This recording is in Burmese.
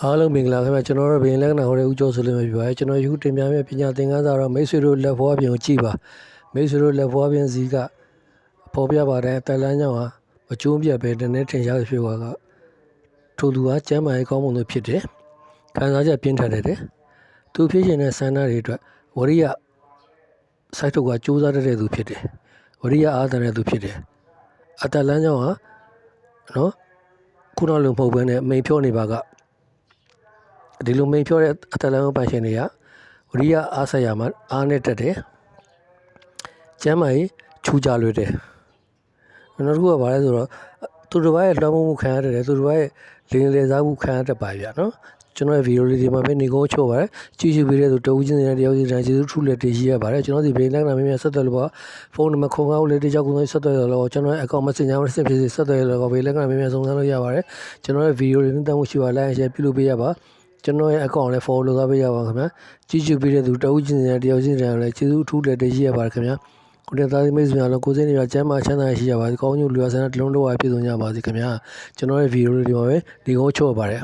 အားလုံးမင်္ဂလာခင်ဗျာကျွန်တော်တို့ဘရင်လက္ခဏာဟောတဲ့ဦးကျော်ဆိုလို့ပြောရဲကျွန်တော်ယခုတင်ပြမယ့်ပညာသင်ခန်းစာတော့မိတ်ဆွေတို့လက်ဖွားပြင်ကိုကြည့်ပါမိတ်ဆွေတို့လက်ဖွားပြင်စီကပေါ်ပြပါတဲ့အတက်လန်းကြောင့်ဟာမကျိုးပြတ်ပဲတနေ့ထင်ရှားဖြစ်သွားကထိုသူဟာကျမ်းမာရေးကောင်းမွန်သူဖြစ်တယ်ခံစားချက်ပြင်းထန်တယ်သူဖြစ်ရှင်တဲ့ဆန္ဒတွေအတွက်ဝရိယစိုက်ထုတ်ကစူးစမ်းတတ်တဲ့သူဖြစ်တယ်ဝရိယအားသန်တဲ့သူဖြစ်တယ်အတက်လန်းကြောင့်ဟာနော်ခုနလိုမဟုတ်ဘဲနဲ့မိန်ဖြောနေပါကဒီလိုမိန်ဖြောတဲ့အတလန်ပိုင်ရှင်တွေကဝရိယအားဆက်ရမှာအားနဲ့တက်တယ်ကျမ်းမာရေးချူကြလွယ်တယ်နောက်တစ်ခုကဘာလဲဆိုတော့သူတစ်ပါးရဲ့လွှမ်းမိုးမှုခံရတယ်သူတစ်ပါးရဲ့လင်းလေစားမှုခံရတတ်ပါဗျာနော်ကျွန်တော်ရဲ့ဗီဒီယိုလေးဒီမှာပဲနေကုန်းချို့ပါတယ်ကြည့်ရှုပေးတဲ့သူတဦးချင်းစီနဲ့တယောက်ချင်းတိုင်းကျေးဇူးထူးလက်တည်ရှိရပါတယ်ကျွန်တော်ဒီဗီဒီယိုလက္ခဏာမြင်ဆက်သွယ်လို့ပါဖုန်းနံပါတ်9ဦးလေးတကြောက်ကူဆက်သွယ်လို့ကျွန်တော်ရဲ့အကောင့်မစင်ညာမစင်ဖြစ်ဆက်သွယ်လို့ဗီဒီယိုလက္ခဏာမြင်စုံစမ်းလို့ရပါတယ်ကျွန်တော်ရဲ့ဗီဒီယိုလေးနဲ့တက်မှုရှိပါလိုက်ရှယ်ပြုလုပ်ပေးရပါကျွန်တော်ရဲ့အကောင့်လည်း follow လုပ်သွားပေးရပါခင်ဗျာကြည့်ရှုပေးတဲ့သူတဦးချင်းစီနဲ့တယောက်ချင်းတိုင်းလည်းကျေးဇူးထူးလက်တည်ရှိရပါတယ်ခင်ဗျာကိုတဲ့သားသမီးမိတ်ဆွေများလုံးကိုစိတ်နေရကျမ်းမာချမ်းသာရှိရပါစေကောင်းကျိုးလူရဆန္ဒတလုံးတော့ပြည့်စုံကြပါစေခင်ဗျာကျွန်တော်ရဲ့ဗီဒီယိုလေးဒီမှာပဲဒီကုန်းချို့ပါတယ်